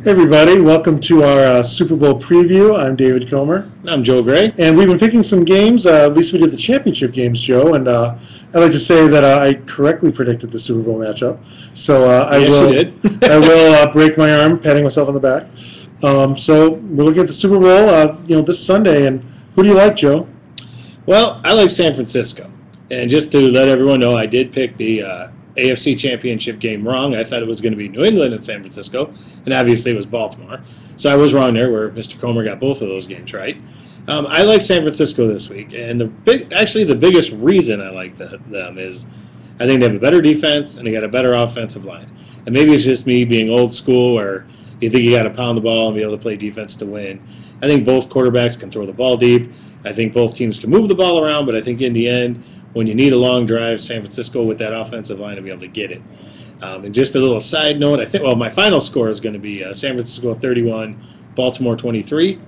Hey everybody, welcome to our Super Bowl preview. I'm David Komer. And I'm Joe Gray. And we've been picking some games, at least we did the championship games, Joe, and I'd like to say that I correctly predicted the Super Bowl matchup. So Yes, you did. I will break my arm, patting myself on the back. So we're looking at the Super Bowl, this Sunday, and who do you like, Joe? Well, I like San Francisco. And just to let everyone know, I did pick the AFC Championship game wrong. I thought it was going to be New England and San Francisco, and obviously it was Baltimore. So I was wrong there, where Mr. Komer got both of those games right. I like San Francisco this week, and the biggest reason I like them is I think they have a better defense and they got a better offensive line. And maybe it's just me being old school, where you think you got to pound the ball and be able to play defense to win. I think both quarterbacks can throw the ball deep. I think both teams can move the ball around, but I think in the end, when you need a long drive, San Francisco with that offensive line will be able to get it. And just a little side note, my final score is going to be San Francisco 31, Baltimore 23.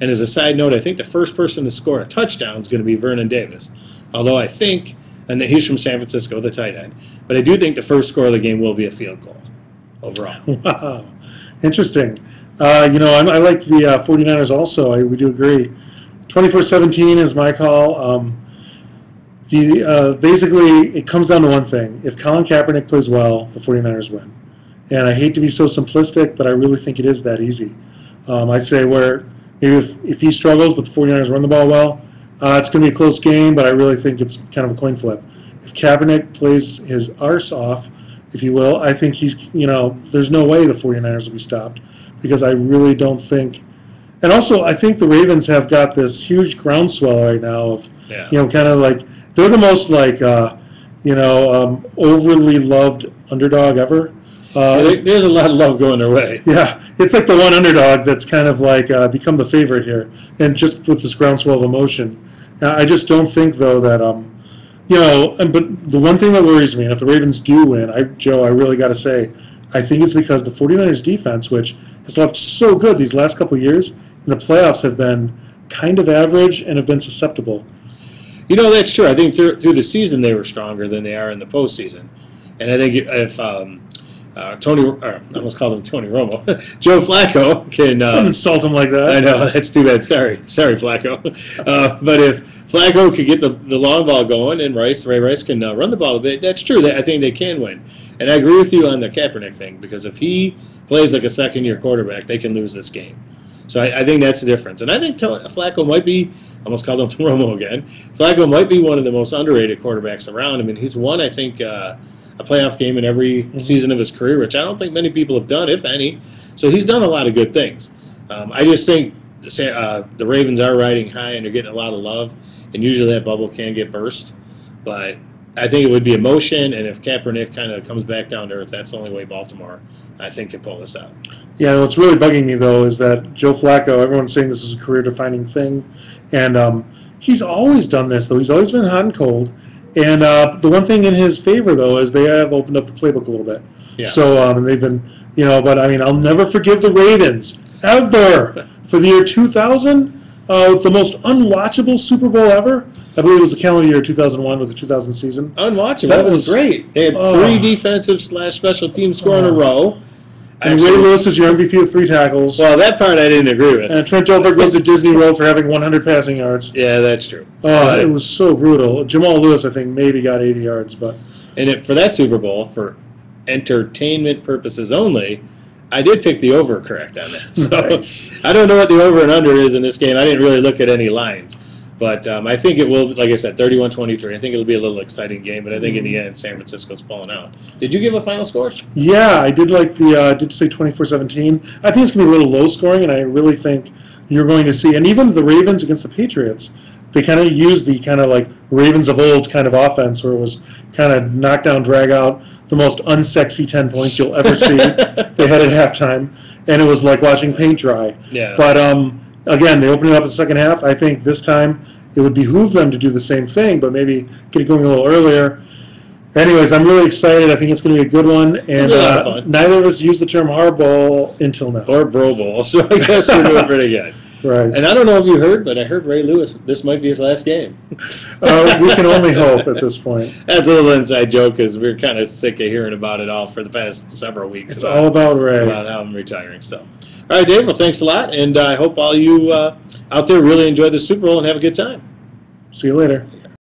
And as a side note, I think the first person to score a touchdown is going to be Vernon Davis. Although I think, and he's from San Francisco, the tight end, but I do think the first score of the game will be a field goal overall. Wow, interesting. I like the 49ers also. We do agree. 24-17 is my call. Basically, it comes down to one thing. If Colin Kaepernick plays well, the 49ers win. And I hate to be so simplistic, but I really think it is that easy. I say where maybe if he struggles, but the 49ers run the ball well, it's going to be a close game, but I really think it's kind of a coin flip. If Kaepernick plays his arse off, if you will, I think there's no way the 49ers will be stopped, because I really don't think. And also, I think the Ravens have got this huge groundswell right now of, kind of like, they're the most overly loved underdog ever. There's a lot of love going their way. Yeah, it's like the one underdog that's kind of like become the favorite here, and just with this groundswell of emotion. I just don't think, though, that but the one thing that worries me, and if the Ravens do win, Joe, I really got to say, I think it's because the 49ers defense, which has looked so good these last couple of years, in the playoffs have been kind of average and have been susceptible. That's true. I think through the season they were stronger than they are in the postseason. And I think if I almost called him Tony Romo, Joe Flacco can... Don't insult him like that. I know, that's too bad. Sorry, Flacco. But if Flacco could get the long ball going and Ray Rice can run the ball a bit, that's true. I think they can win. And I agree with you on the Kaepernick thing, because if he plays like a second-year quarterback, they can lose this game. So I think that's the difference. And I think Flacco might be, almost called him Romo again, Flacco might be one of the most underrated quarterbacks around. I mean, he's won, I think, a playoff game in every season of his career, which I don't think many people have done, if any. So he's done a lot of good things. I just think the Ravens are riding high and they're getting a lot of love, and usually that bubble can get burst. But I think it would be emotion, and if Kaepernick kind of comes back down to earth, that's the only way Baltimore, I think, can pull this out. Yeah, what's really bugging me, though, is that Joe Flacco, everyone's saying this is a career-defining thing, and he's always done this, though. He's always been hot and cold. And the one thing in his favor, though, is they have opened up the playbook a little bit. Yeah. So, and they've been, but I mean, I'll never forgive the Ravens, ever, for the year 2000, the most unwatchable Super Bowl ever. I believe it was the calendar year 2001 with the 2000 season. Unwatchable. That was great. They had three defensive/special teams score in a row. And Ray Lewis was your MVP with 3 tackles. Well, that part I didn't agree with. And Trent Dilfer goes to Disney World for having 100 passing yards. Yeah, that's true. It was so brutal. Jamal Lewis, I think, maybe got 80 yards. And for that Super Bowl, for entertainment purposes only, I did pick the over correct on that. So nice. I don't know what the over and under is in this game. I didn't really look at any lines. But I think it will, like I said, 31-23. I think it'll be a little exciting game, but I think in the end, San Francisco's pulling out. Did you give a final score? Yeah, I did did say 24-17. I think it's going to be a little low scoring, and I really think you're going to see, and even the Ravens against the Patriots, they kind of used the kind of like Ravens of old kind of offense, where it was kind of knock down, drag out, the most unsexy 10 points you'll ever see. They had at halftime, and it was like watching paint dry. Yeah. But again, they opened it up in the second half. I think this time it would behoove them to do the same thing, but maybe get it going a little earlier. Anyways, I'm really excited. I think it's going to be a good one. And fun. Neither of us used the term hardball until now. Or Bro Bowl, so I guess we're doing pretty good. Right. And I don't know if you heard, but I heard Ray Lewis, this might be his last game. We can only hope at this point. That's a little inside joke because we're kind of sick of hearing about it all for the past several weeks. It's all about Ray. About how I'm retiring. So, all right, Dave, well, thanks a lot. And I hope all you out there really enjoy the Super Bowl and have a good time. See you later.